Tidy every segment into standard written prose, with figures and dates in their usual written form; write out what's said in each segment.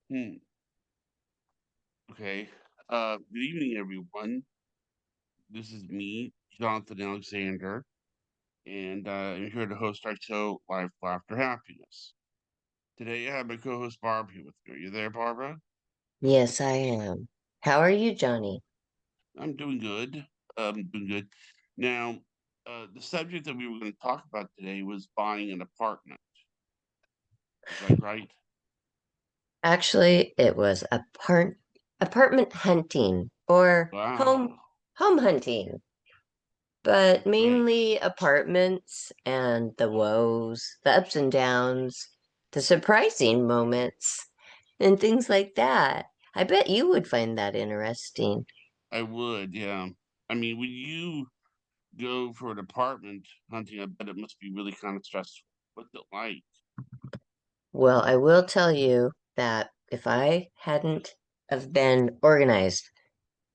Hmm. Okay. Good evening, everyone. This is me, Jonathan Alexander, and I'm here to host our show, Life, Laughter, Happiness. Today, I have my co-host Barb here with me. Are you there, Barbara? Yes, I am. How are you, Johnny? I'm doing good. Doing good. Now, the subject that we were going to talk about today was buying an apartment. Is that right? Actually, it was apartment hunting or home Wow. home hunting, but Great. mainly apartments and the woes, the ups and downs, the surprising moments, and things like that. I bet you would find that interesting. I would. Yeah. I mean, when you go for an apartment hunting, I bet it must be really kind of stressful. What's it like? Well, I will tell you that if I hadn't have been organized,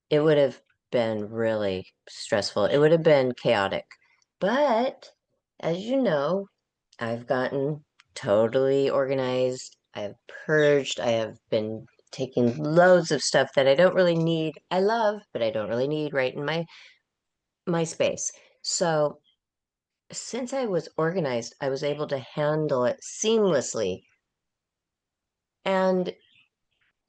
it would have been really stressful. It would have been chaotic. But as you know, I've gotten totally organized. I've purged. I have been taking loads of stuff that I don't really need. I love, but I don't really need right in my space. So since I was organized, I was able to handle it seamlessly. And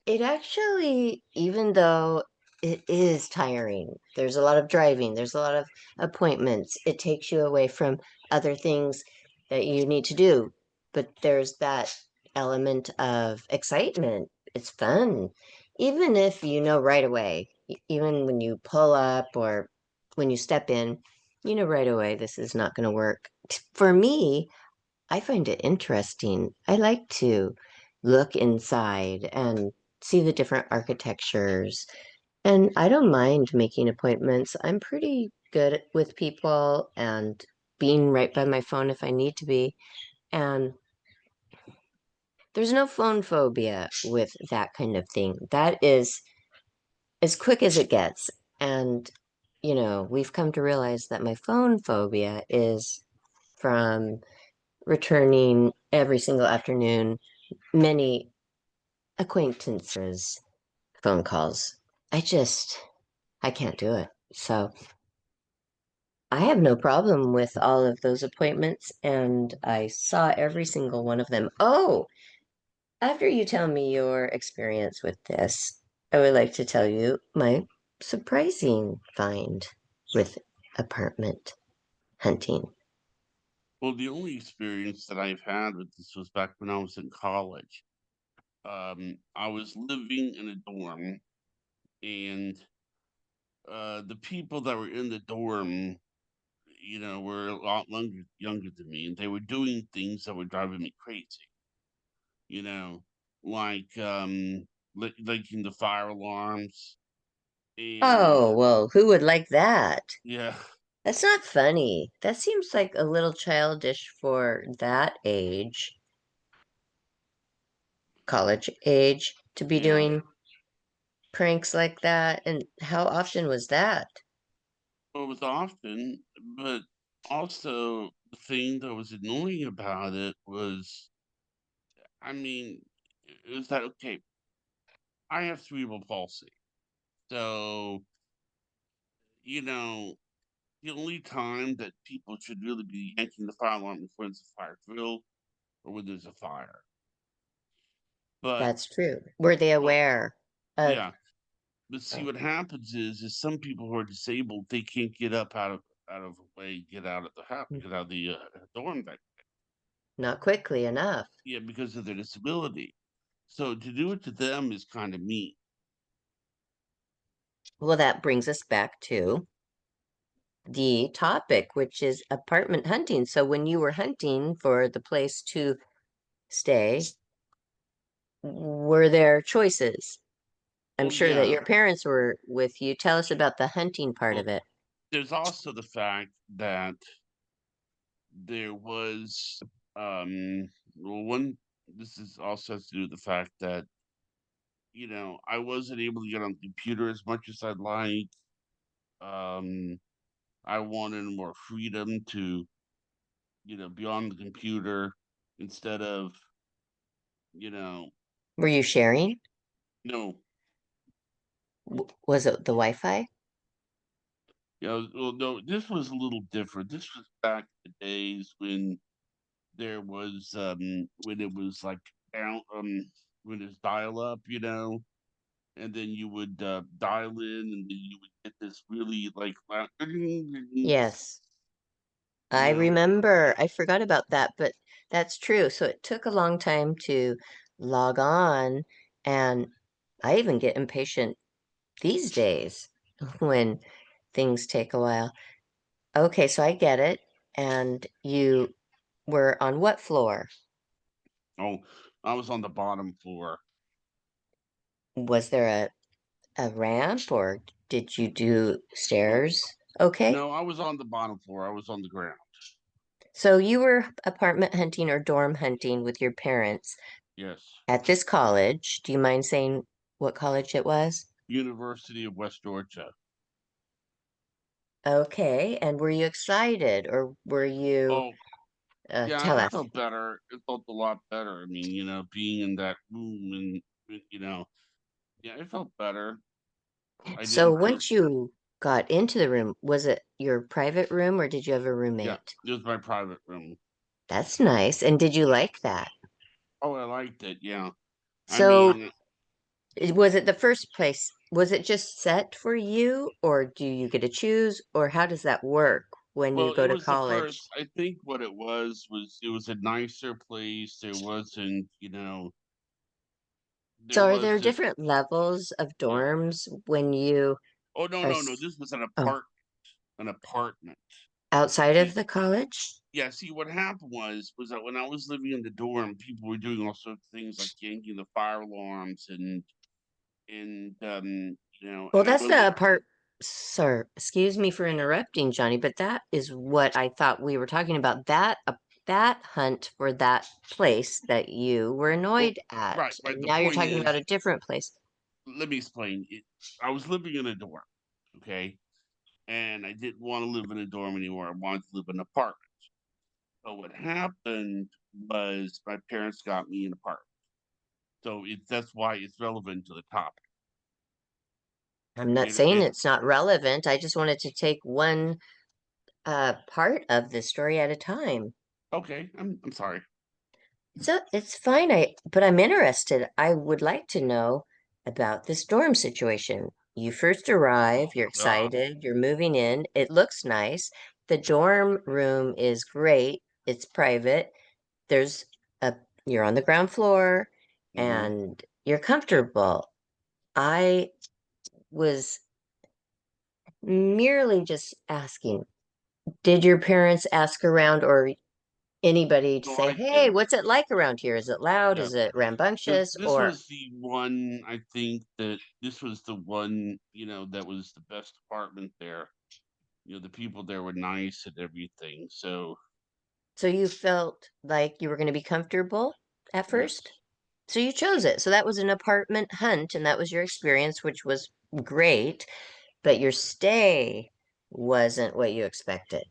it actually, even though it is tiring, there's a lot of driving, there's a lot of appointments, it takes you away from other things that you need to do. But there's that element of excitement. It's fun. Even if you know right away, even when you pull up or when you step in, you know right away this is not going to work. For me, I find it interesting. I like to look inside and see the different architectures. And I don't mind making appointments. I'm pretty good with people and being right by my phone if I need to be. And there's no phone phobia with that kind of thing. That is as quick as it gets. And, we've come to realize that my phone phobia is from returning every single afternoon many acquaintances phone calls. I can't do it. So I have no problem with all of those appointments, and I saw every single one of them. Oh, after you tell me your experience with this, I would like to tell you my surprising find with apartment hunting. Well, the only experience that I've had with this was back when I was in college. I was living in a dorm, and the people that were in the dorm, were a lot younger than me, and they were doing things that were driving me crazy. You know, like linking the fire alarms, and Oh, well, who would like that? yeah, That's not funny. That seems like a little childish for that age, college age, to be yeah. doing pranks like that. And how often was that? Well, it was often, but also the thing that was annoying about it was, I mean, it was that okay. I have cerebral palsy, so you know the only time that people should really be yanking the fire alarm is when there's a fire drill or when there's a fire. But That's true. Were they well, aware of? yeah. But see, what happens is some people who are disabled they can't get up out of the way, get out of the house, get out of the dorm. That Not quickly enough. yeah, because of their disability. So to do it to them is kind of mean. Well, that brings us back to the topic, which is apartment hunting. So when you were hunting for the place to stay, were there choices? I'm Well, sure that yeah. your parents were with you. Tell us about the hunting part Well, of it. there's also the fact that there was well one this is also has to do with the fact that I wasn't able to get on the computer as much as I'd like. Um I wanted more freedom to, be on the computer instead of, you know Were you sharing? No, Was it the Wi-Fi? well, no, this was a little different. This was back in the days when there was when it was like down when it's dial up, and then you would dial in, and then you would get this really like loud, Yes. you I know. remember. I forgot about that, but that's true. So it took a long time to log on, and I even get impatient these days when things take a while. Okay, so I get it. And you were on what floor? Oh, I was on the bottom floor. Was there a ramp or did you do Oh, stairs? Okay. no, I was on the bottom floor. I was on the ground. So you were apartment hunting or dorm hunting with your parents Yes, at this college. Do you mind saying what college it was? University of West Georgia. Okay. And were you excited or were you, Oh, yeah, tell it us. felt better. It felt a lot better. I mean, being in that room and yeah, it felt better. I So didn't feel, once you got into the room, was it your private room or did you have a yeah, roommate? it was my private room. That's nice. And did you like that? Oh, I liked it. Yeah. I So mean, was it the first place? Was it just set for you, or do you get to choose, or how does that work when you well, it go to was the college? first. I think what it was it was a nicer place. There wasn't, there So are there wasn't, different levels of yeah. dorms when you Oh, no, are no, no. This was oh, an apartment. outside of See, the college? yeah, see, what happened was that when I was living in the dorm, people were doing all sorts of things like yanking the fire alarms and Well, and I that's wasn't. the part, sir, excuse me for interrupting, Johnny, but that is what I thought we were talking about. That hunt for that place that you were Well, annoyed at. right, right. And The now you're point talking about is, a different place. let me explain. I was living in a dorm, okay, and I didn't want to live in a dorm anymore. I wanted to live in an apartment. So what happened was my parents got me an apartment. So that's why it's relevant to the topic. I'm not saying It it's not relevant. I just wanted to take one part of the story at a time. okay. I'm sorry. So it's fine. But I'm interested. I would like to know about the storm situation. You first arrive, Oh you're God. excited, you're moving in. It looks nice. The dorm room is great. It's private. There's a You're on the ground floor Hmm. and you're comfortable. I was merely just asking, did your parents ask around or anybody to No, say, I hey, did. what's it like around here? Is it loud? Yeah. Is it Because rambunctious? this Or was the one. I think that this was the one. That was the best apartment there. The people there were nice and everything. So so you felt like you were going to be comfortable at first? yes. So you chose it. So that was an apartment hunt and that was your experience, which was great, but your stay wasn't what you expected.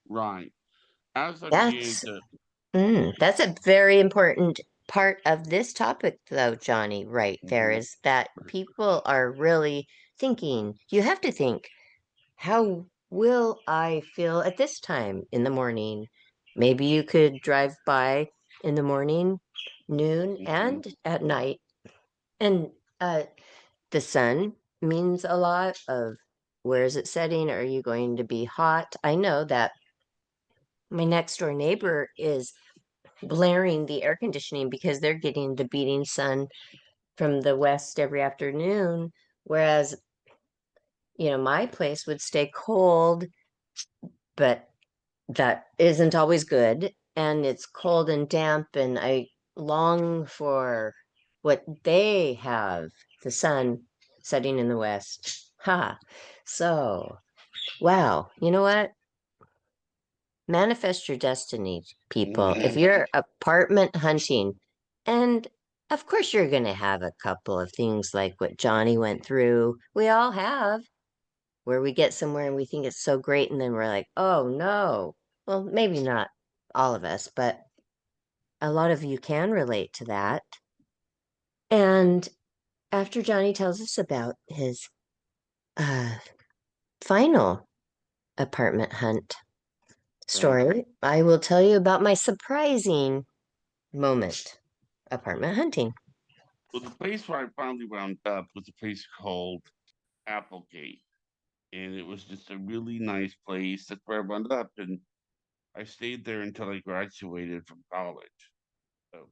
Right. As I began That's to, that's a very important part of this topic, though, Johnny, right there, Mhm. is that people are really thinking, you have to think, how will I feel at this time in the morning? Maybe you could drive by in the morning, noon, Mhm. and at night. And the sun means a lot of where is it setting? Are you going to be hot? I know that my next door neighbor is blaring the air conditioning because they're getting the beating sun from the west every afternoon, whereas, my place would stay cold, but that isn't always good. And it's cold and damp, and I long for what they have, the sun setting in the west. Ha. So, wow. You know what? Manifest your destiny, people. If Mhm. you're apartment hunting, and of course you're going to have a couple of things like what Johnny went through. We all have, where we get somewhere and we think it's so great, and then we're like, oh no. Well, maybe not all of us, but a lot of you can relate to that. And after Johnny tells us about his uh, final apartment hunt Right. story, I will tell you about my surprising moment apartment hunting. Well, the place where I finally wound up was a place called Applegate, and it was just a really nice place. That's where I wound up, and I stayed there until I graduated from college. So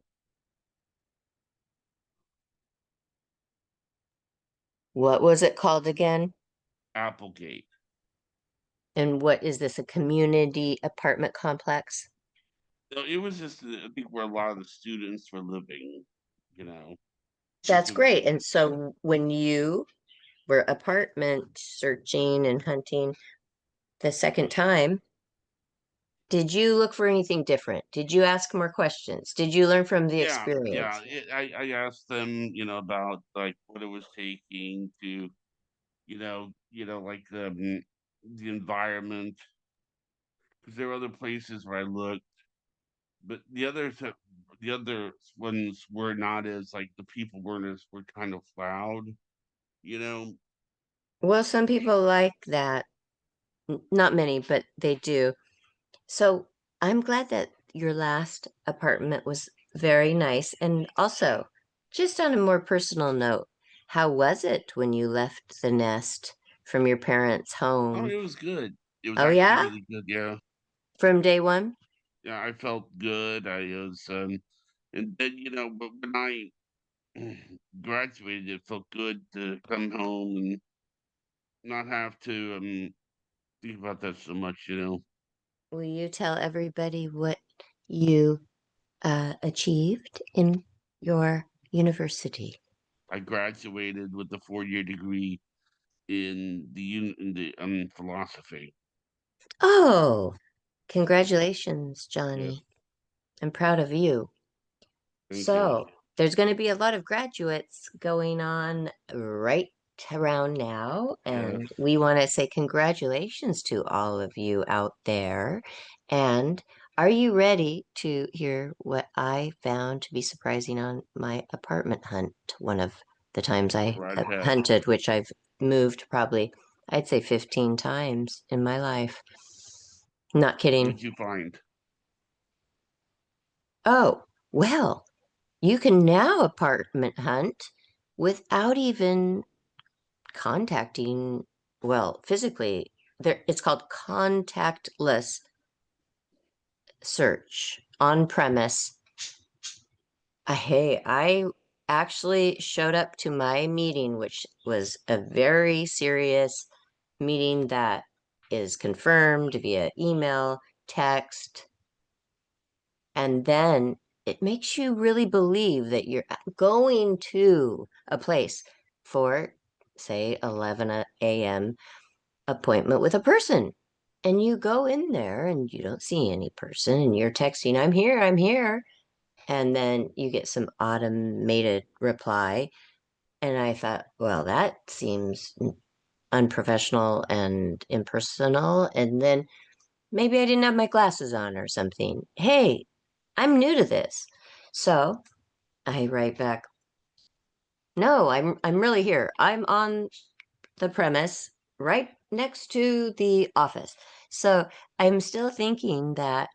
What was it called again? Applegate. And what is this, a community apartment complex? So it was just, I think, where a lot of the students were living. You know, since That's it was great. just And so when you were apartment searching and hunting the second time, did you look for anything different? Did you ask more questions? Did you learn from the yeah, yeah. experience? I asked them, about like what it was taking to, like the environment, because there were other places where I looked, but the other ones were not as like the people weren't as were kind of loud, you know. Well, some people like that. Not many, but they do. So I'm glad that your last apartment was very nice. And also, just on a more personal note, how was it when you left the nest from your parents' Oh, home? it was good. It was Oh, actually yeah? really good. Yeah, From day one? yeah. I felt good. I was, and then but when I graduated, it felt good to come home and not have to think about that so much. Will you tell everybody what you achieved in your university? I graduated with a 4-year degree in philosophy. Oh, congratulations, Yes, Johnny. I'm proud of you. thank you. So, there's going to be a lot of graduates going on right around now, Yes, and we want to say congratulations to all of you out there. And are you ready to hear what I found to be surprising on my apartment hunt? One of the times go I right have ahead. hunted, which I've moved probably, I'd say 15 times in my life. Not What kidding. did you find? Oh, well. You can now apartment hunt without even contacting, well, physically. There, it's called contactless search on premise. Hey, I actually showed up to my meeting, which was a very serious meeting that is confirmed via email, text, and then it makes you really believe that you're going to a place for, say, 11 a.m. appointment with a person. And you go in there and you don't see any person and you're texting, I'm here, I'm here. And then you get some automated reply. And I thought, well, that seems unprofessional and impersonal. And then maybe I didn't have my glasses on or something. Hey, I'm new to this. So I write back, no, I'm really here. I'm on the premise right next to the office. So I'm still thinking that,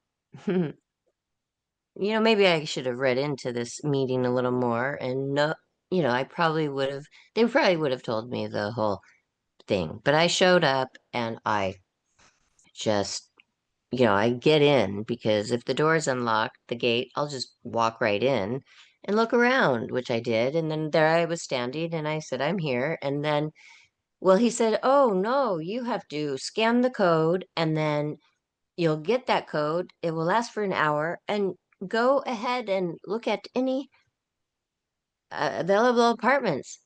maybe I should have read into this meeting a little more and no, I probably would have, they probably would have told me the whole thing. But I showed up and I just I get in because if the door is unlocked, the gate, I'll just walk right in and look around, which I did. And then there I was standing and I said, I'm here. And then, well, he said, oh, no, you have to scan the code and then you'll get that code. It will last for an hour and go ahead and look at any available apartments.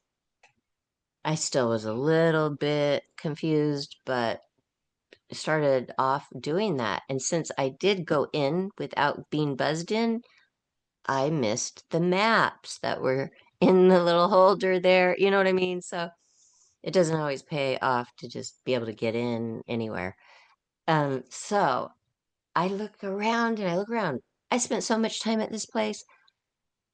I still was a little bit confused, but started off doing that. And since I did go in without being buzzed in, I missed the maps that were in the little holder there. You know what I mean? So it doesn't always pay off to just be able to get in anywhere. So I look around and I look around. I spent so much time at this place.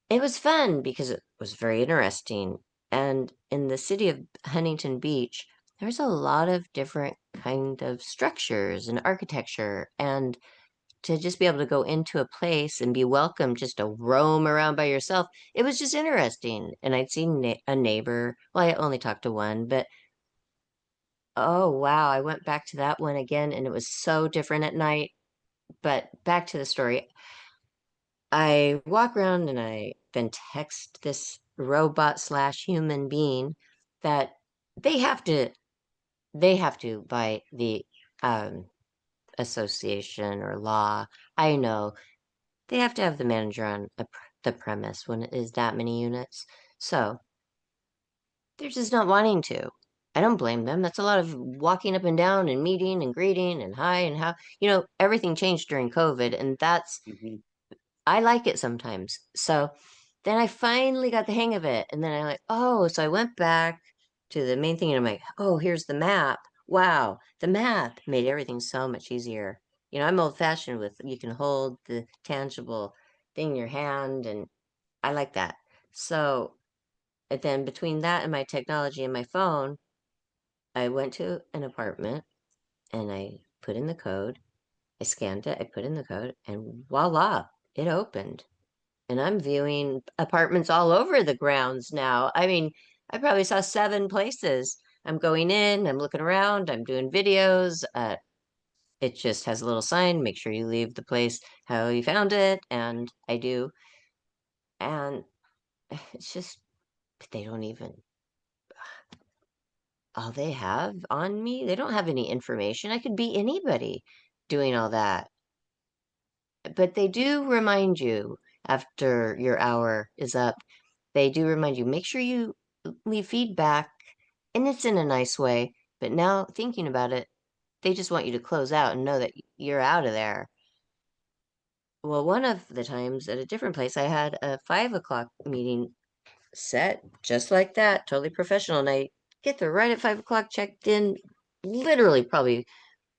It was fun because it was very interesting. And in the city of Huntington Beach, there's a lot of different kind of structures and architecture. And to just be able to go into a place and be welcome just to roam around by yourself, it was just interesting. And I'd seen a neighbor. Well, I only talked to one, but oh wow, I went back to that one again and it was so different at night. But back to the story. I walk around and I then text this robot slash human being that they have to they have to by the um association or law. I know they have to have the manager on the premise when it is that many units. So they're just not wanting to. I don't blame them. That's a lot of walking up and down and meeting and greeting and hi and how, everything changed during COVID. And Hmm. I like it sometimes. So then I finally got the hang of it. And then I like, oh, so I went back to the main thing and I'm like, oh, here's the map. Wow, the map made everything so much easier. I'm old fashioned with you can hold the tangible thing in your hand, and I like that. So, and then between that and my technology and my phone, I went to an apartment and I put in the code. I scanned it, I put in the code, and voila, it opened. And I'm viewing apartments all over the grounds now. I mean, I probably saw 7 places. I'm going in, I'm looking around, I'm doing videos. It just has a little sign, make sure you leave the place how you found it, and I do. And it's just, they don't even, all they have on me, they don't have any information. I could be anybody doing all that. But they do remind you after your hour is up, they do remind you, make sure you leave feedback, and it's in a nice way. But now thinking about it, they just want you to close out and know that you're out of there. Well, one of the times at a different place, I had a 5 o'clock meeting set just like that, totally professional. And I get there right at 5 o'clock, checked in, literally probably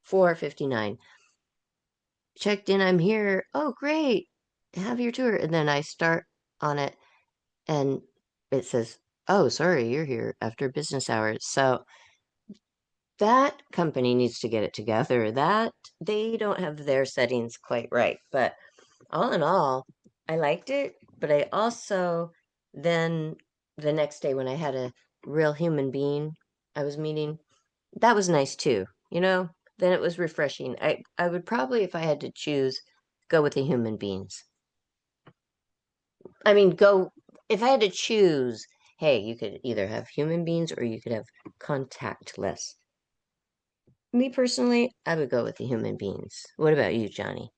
4:59. Checked in, I'm here. Oh, great. Have your tour. And then I start on it and it says, oh, sorry, you're here after business hours. So that company needs to get it together. That they don't have their settings quite right. But all in all, I liked it. But I also then the next day when I had a real human being I was meeting, that was nice too. Then it was refreshing. I would probably, if I had to choose, go with the human beings. I mean, go if I had to choose, hey, you could either have human beings or you could have contactless. Me personally, I would go with the human beings. What about you, Johnny?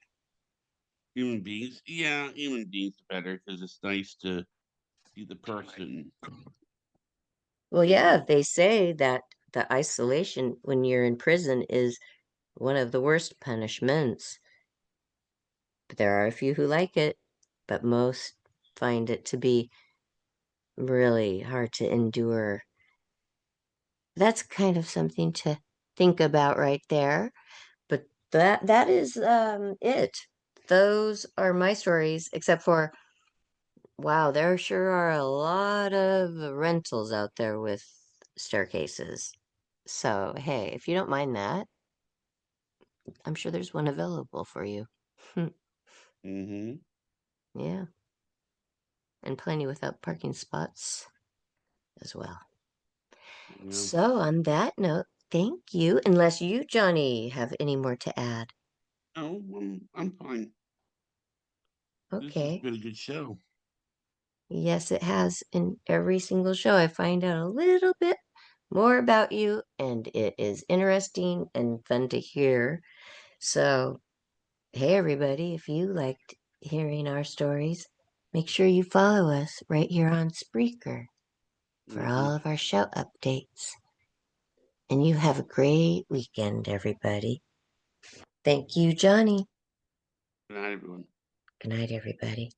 Human beings, yeah, human beings are better because it's nice to see the person. Well, yeah, And they say that the isolation when you're in prison is one of the worst punishments. But there are a few who like it, but most find it to be really hard to endure. That's kind of something to think about right there. But that is it. Those are my stories, except for wow, there sure are a lot of rentals out there with staircases. So, hey, if you don't mind that, I'm sure there's one available for you. mm-hmm, Yeah, and plenty without parking spots as well. yeah. So, on that note, thank you. Unless you, Johnny, have any more to add. Oh, I'm fine. This has Okay. been a good show. Yes, it has. In every single show, I find out a little bit more about you, and it is interesting and fun to hear. So, hey, everybody, if you liked hearing our stories, make sure you follow us right here on Spreaker for Mm-hmm. all of our show updates. And you have a great weekend, everybody. Thank you, Johnny. Good night, everyone. Good night, everybody.